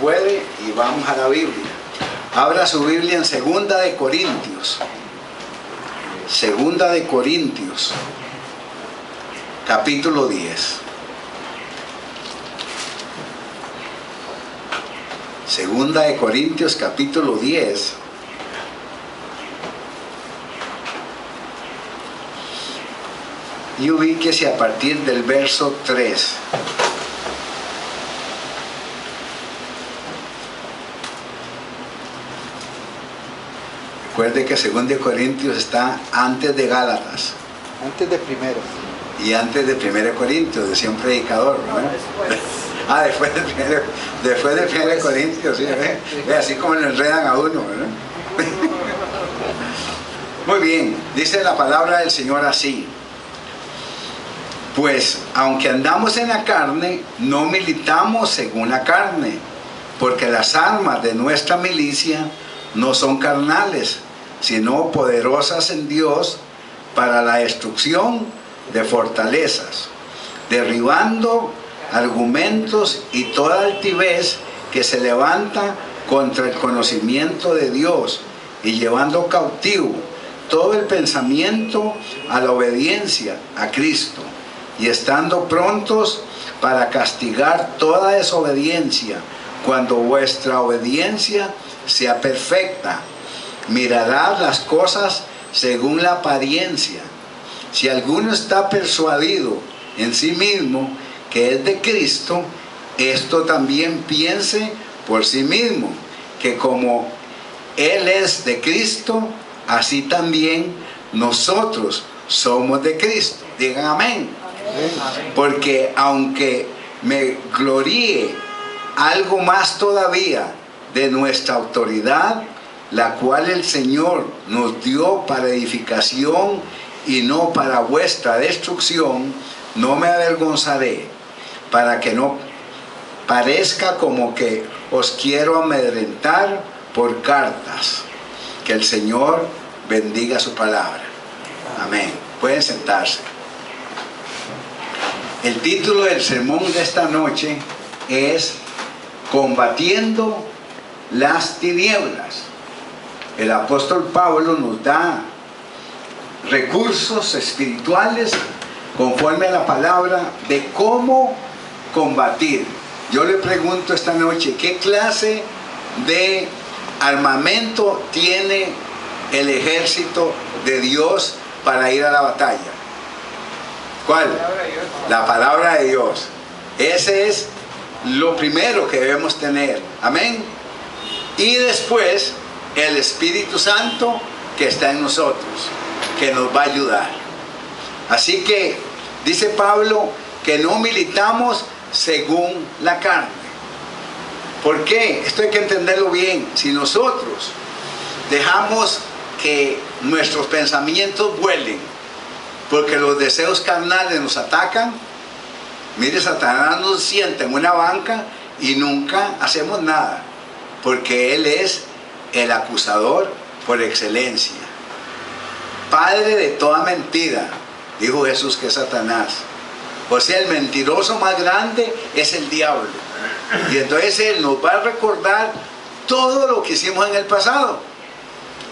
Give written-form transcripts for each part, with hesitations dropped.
Puede, y vamos a la Biblia. Abra su Biblia en Segunda de Corintios. Segunda de Corintios, capítulo 10. Segunda de Corintios, capítulo 10. Y ubíquese a partir del verso 3. Recuerde que Segunda de Corintios está antes de Gálatas. Antes de primero. Y antes de Primera de Corintios, decía un predicador, ¿no? Después de Primera de Corintios, sí, ¿ve? Así como le enredan a uno, ¿verdad? Muy bien, dice la palabra del Señor así. Pues, aunque andamos en la carne, no militamos según la carne, porque las armas de nuestra milicia no son carnales, sino poderosas en Dios para la destrucción de fortalezas, derribando argumentos y toda altivez que se levanta contra el conocimiento de Dios y llevando cautivo todo el pensamiento a la obediencia a Cristo, y estando prontos para castigar toda desobediencia cuando vuestra obediencia sea perfecta. Mirará las cosas según la apariencia. Si alguno está persuadido en sí mismo que es de Cristo, esto también piense por sí mismo, que como Él es de Cristo, así también nosotros somos de Cristo. Digan amén. Porque aunque me gloríe algo más todavía de nuestra autoridad, la cual el Señor nos dio para edificación y no para vuestra destrucción, no me avergonzaré, para que no parezca como que os quiero amedrentar por cartas. Que el Señor bendiga su palabra. Amén. Pueden sentarse. El título del sermón de esta noche es Combatiendo las tinieblas. El apóstol Pablo nos da recursos espirituales conforme a la palabra de cómo combatir. Yo le pregunto esta noche, ¿qué clase de armamento tiene el ejército de Dios para ir a la batalla? ¿Cuál? La palabra de Dios. Ese es lo primero que debemos tener. Amén. Y después el Espíritu Santo que está en nosotros, que nos va a ayudar. Así que dice Pablo que no militamos según la carne. ¿Por qué? Esto hay que entenderlo bien. Si nosotros dejamos que nuestros pensamientos vuelen, porque los deseos carnales nos atacan, mire, Satanás nos sienta en una banca y nunca hacemos nada, porque Él es el acusador por excelencia. Padre de toda mentira, dijo Jesús, que es Satanás. O sea, el mentiroso más grande es el diablo. Y entonces Él nos va a recordar todo lo que hicimos en el pasado.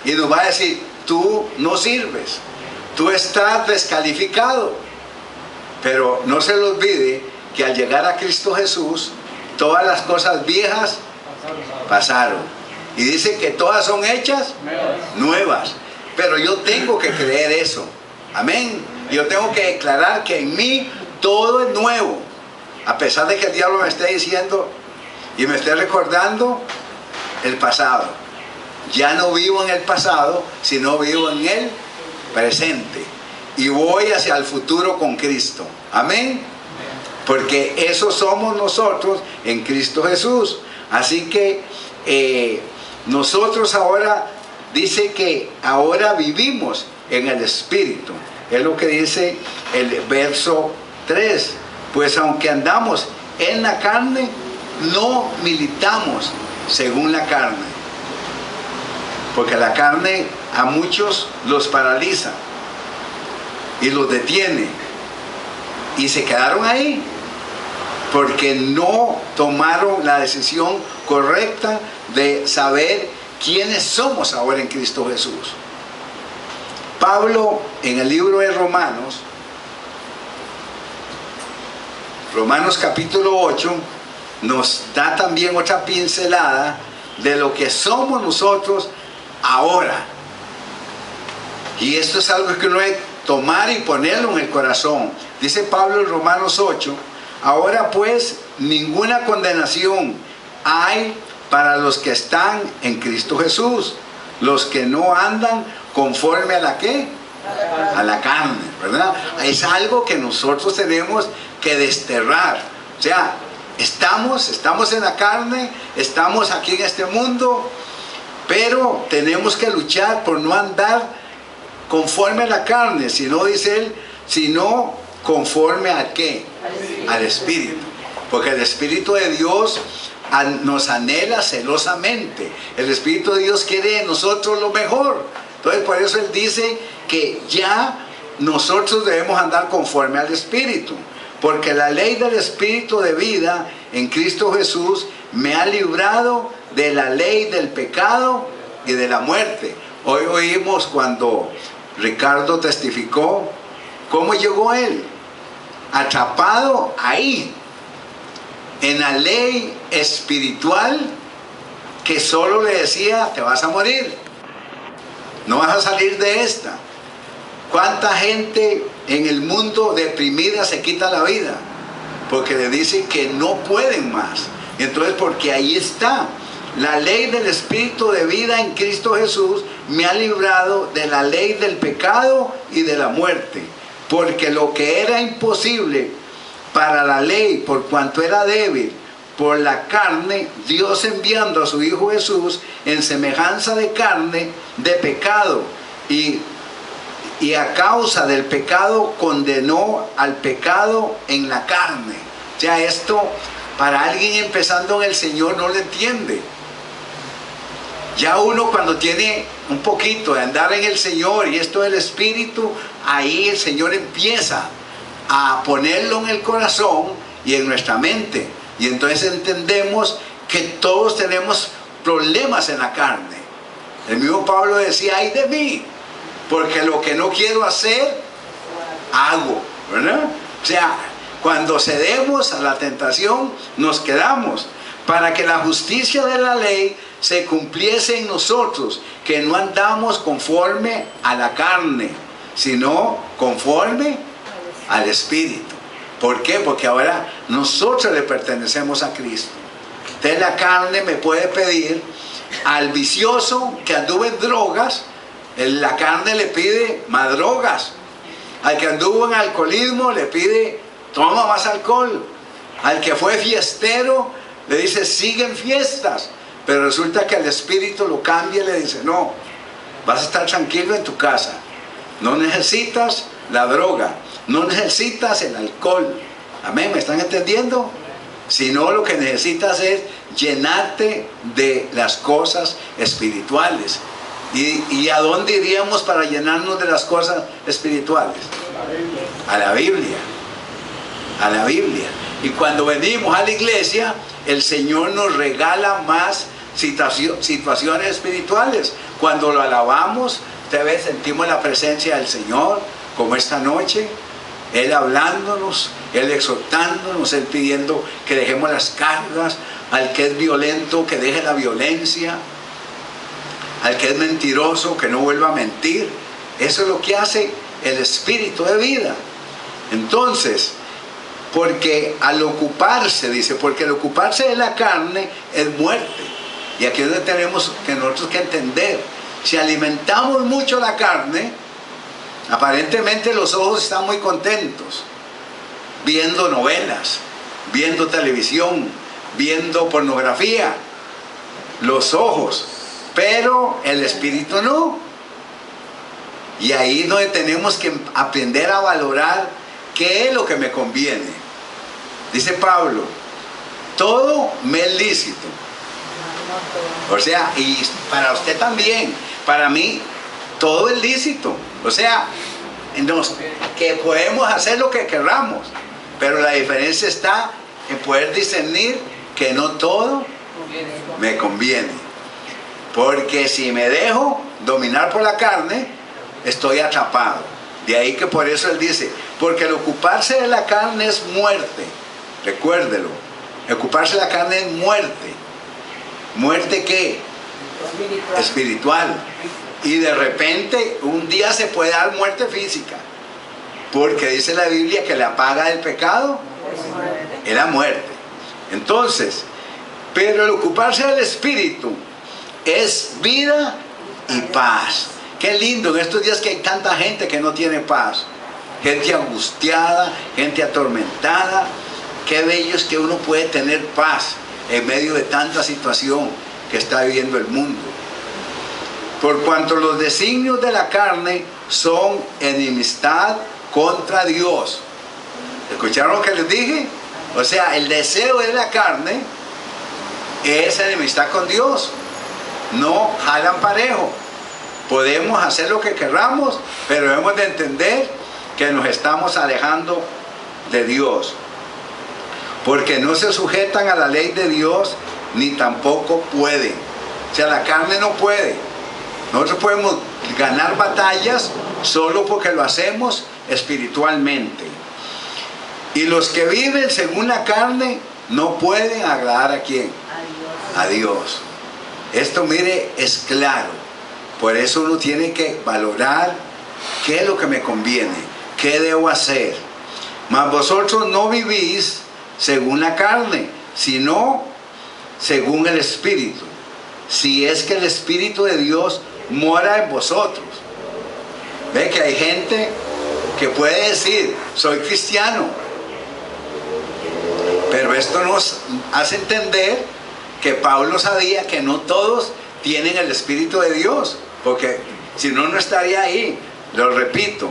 Y nos va a decir, tú no sirves, tú estás descalificado. Pero no se le olvide que al llegar a Cristo Jesús, todas las cosas viejas pasaron. Y dice que todas son hechas nuevas. Pero yo tengo que creer eso. Amén. Yo tengo que declarar que en mí todo es nuevo. A pesar de que el diablo me esté diciendo y me esté recordando el pasado. Ya no vivo en el pasado, sino vivo en el presente. Y voy hacia el futuro con Cristo. Amén. Porque eso somos nosotros en Cristo Jesús. Así que nosotros ahora, dice que ahora vivimos en el Espíritu. Es lo que dice el verso 3. Pues aunque andamos en la carne, no militamos según la carne. Porque la carne a muchos los paraliza y los detiene. Y se quedaron ahí. porque no tomaron la decisión correcta de saber quiénes somos ahora en Cristo Jesús. Pablo, en el libro de Romanos capítulo 8, nos da también otra pincelada de lo que somos nosotros ahora. Y esto es algo que uno debe tomar y ponerlo en el corazón. Dice Pablo en Romanos 8, ahora pues ninguna condenación hay para los que están en Cristo Jesús, los que no andan conforme a la ¿qué? A la carne, ¿verdad? Es algo que nosotros tenemos que desterrar. O sea, estamos en la carne, estamos aquí en este mundo, pero tenemos que luchar por no andar conforme a la carne, sino, dice él, sino conforme a ¿qué? Al Espíritu. Porque el Espíritu de Dios nos anhela celosamente. El Espíritu de Dios quiere de nosotros lo mejor. Entonces por eso él dice que ya nosotros debemos andar conforme al Espíritu. Porque la ley del Espíritu de vida en Cristo Jesús me ha librado de la ley del pecado y de la muerte. Hoy oímos cuando Ricardo testificó cómo llegó él, atrapado ahí, en la ley espiritual que solo le decía, te vas a morir, no vas a salir de esta. ¿Cuánta gente en el mundo deprimida se quita la vida? Porque le dicen que no pueden más. Entonces, porque ahí está. La ley del Espíritu de vida en Cristo Jesús me ha librado de la ley del pecado y de la muerte. Porque lo que era imposible para la ley, por cuanto era débil por la carne, Dios enviando a su Hijo Jesús en semejanza de carne, de pecado, y a causa del pecado condenó al pecado en la carne. O sea, esto para alguien empezando en el Señor no lo entiende. Ya uno cuando tiene un poquito de andar en el Señor y esto del Espíritu, ahí el Señor empieza a ponerlo en el corazón y en nuestra mente. Y entonces entendemos que todos tenemos problemas en la carne. El mismo Pablo decía, ay de mí, porque lo que no quiero hacer, hago, ¿verdad? O sea, cuando cedemos a la tentación, nos quedamos. Para que la justicia de la ley se cumpliese en nosotros, que no andamos conforme a la carne, sino conforme al Espíritu. ¿Por qué? Porque ahora nosotros le pertenecemos a Cristo. Entonces la carne me puede pedir al vicioso que anduvo en drogas, la carne le pide más drogas. Al que anduvo en alcoholismo le pide, toma más alcohol. Al que fue fiestero le dice, sigue en fiestas. Pero resulta que el Espíritu lo cambia y le dice, no, vas a estar tranquilo en tu casa. No necesitas la droga, no necesitas el alcohol. Amén, ¿me están entendiendo? Sino lo que necesitas es llenarte de las cosas espirituales. ¿Y a dónde iríamos para llenarnos de las cosas espirituales? A la Biblia. A la Biblia. Y cuando venimos a la iglesia, el Señor nos regala más situaciones espirituales. Cuando lo alabamos, ustedes sentimos la presencia del Señor, como esta noche. Él hablándonos, Él exhortándonos, Él pidiendo que dejemos las cargas, al que es violento, que deje la violencia, al que es mentiroso, que no vuelva a mentir. Eso es lo que hace el Espíritu de vida. Entonces, porque al ocuparse, dice, porque al ocuparse de la carne es muerte. Y aquí es donde tenemos que nosotros que entender. Si alimentamos mucho la carne, aparentemente los ojos están muy contentos, viendo novelas, viendo televisión, viendo pornografía, los ojos, pero el espíritu no. Y ahí es donde tenemos que aprender a valorar qué es lo que me conviene. Dice Pablo, todo me es lícito. O sea, y para usted también, para mí, todo es lícito. O sea, que podemos hacer lo que queramos, pero la diferencia está en poder discernir que no todo me conviene. Porque si me dejo dominar por la carne, estoy atrapado. De ahí que por eso él dice, porque el ocuparse de la carne es muerte. Recuérdelo, ocuparse de la carne es muerte. ¿Muerte qué? Espiritual. Y de repente un día se puede dar muerte física, porque dice la Biblia que la paga del pecado es la muerte. Entonces, pero el ocuparse del Espíritu es vida y paz. Qué lindo en estos días que hay tanta gente que no tiene paz, gente angustiada, gente atormentada. Qué bello es que uno puede tener paz en medio de tanta situación que está viviendo el mundo. Por cuanto los designios de la carne son enemistad contra Dios. ¿Escucharon lo que les dije? O sea, el deseo de la carne es enemistad con Dios. No jalan parejo. Podemos hacer lo que queramos, pero debemos de entender que nos estamos alejando de Dios. Porque no se sujetan a la ley de Dios, ni tampoco pueden. O sea, la carne no puede. Nosotros podemos ganar batallas solo porque lo hacemos espiritualmente. Y los que viven según la carne no pueden agradar ¿a quién? A Dios. Esto, mire, es claro. Por eso uno tiene que valorar qué es lo que me conviene, qué debo hacer. Mas vosotros no vivís según la carne, sino según el Espíritu. Si es que el Espíritu de Dios mora en vosotros. Ve que hay gente que puede decir, soy cristiano, pero esto nos hace entender que Pablo sabía que no todos tienen el Espíritu de Dios, porque si no, no estaría ahí. Lo repito,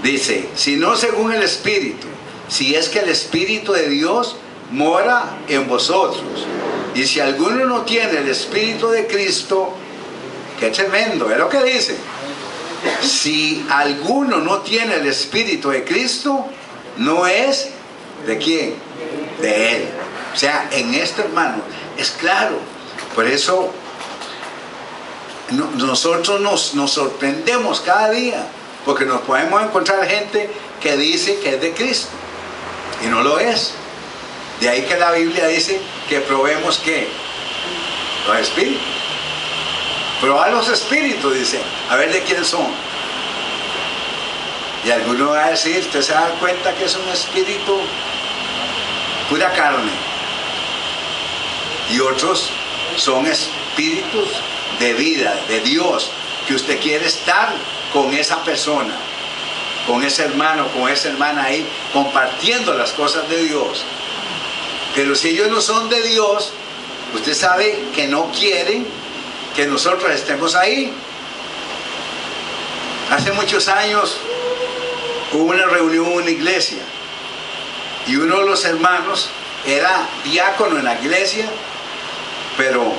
dice, sino según el Espíritu, si es que el Espíritu de Dios mora en vosotros. Y si alguno no tiene el Espíritu de Cristo, qué tremendo, es lo que dice. Si alguno no tiene el Espíritu de Cristo, no es ¿de quién? De Él. O sea, en esto, hermano, es claro. Por eso nosotros nos sorprendemos cada día, porque nos podemos encontrar gente que dice que es de Cristo y no lo es. De ahí que la Biblia dice que probemos ¿qué? Los espíritus. Probar los espíritus, dice, a ver de quién son. Y alguno va a decir, usted se da cuenta que es un espíritu pura carne. Y otros son espíritus de vida, de Dios, que usted quiere estar con esa persona, con ese hermano, con esa hermana ahí, compartiendo las cosas de Dios. Pero si ellos no son de Dios, usted sabe que no quieren que nosotros estemos ahí. Hace muchos años hubo una reunión en una iglesia y uno de los hermanos era diácono en la iglesia, pero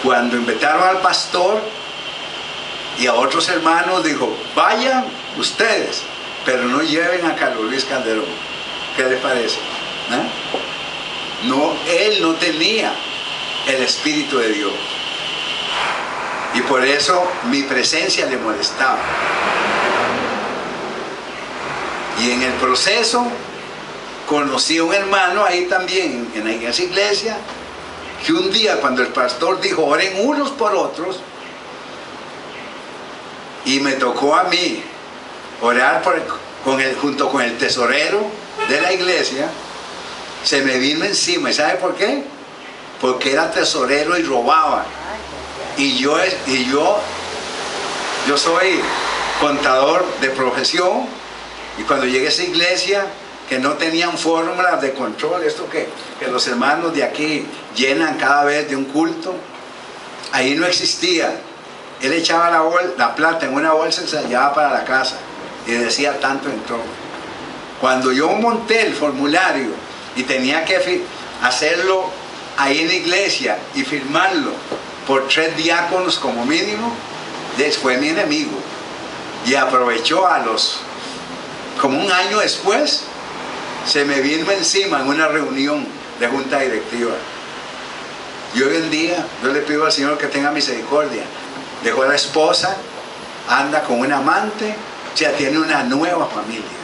cuando invitaron al pastor y a otros hermanos, dijo, vayan ustedes, pero no lleven a Carlos Luis Calderón. ¿Qué les parece? No, él no tenía el Espíritu de Dios. Y por eso mi presencia le molestaba. Y en el proceso conocí a un hermano ahí también, en esa iglesia, que un día cuando el pastor dijo, oren unos por otros, y me tocó a mí orar junto con el tesorero de la iglesia, se me vino encima. ¿Y sabe por qué? Porque era tesorero y robaba. Y yo soy contador de profesión, y cuando llegué a esa iglesia que no tenían fórmulas de control, esto que los hermanos de aquí llenan cada vez de un culto, ahí no existía. Él echaba la plata en una bolsa y se la llevaba para la casa y decía tanto entró. Cuando yo monté el formulario y tenía que hacerlo ahí en la iglesia y firmarlo por 3 diáconos como mínimo, fue mi enemigo y aprovechó como un año después, se me vino encima en una reunión de junta directiva. Y hoy en día yo le pido al Señor que tenga misericordia. Dejó a la esposa, anda con un amante, o sea, tiene una nueva familia.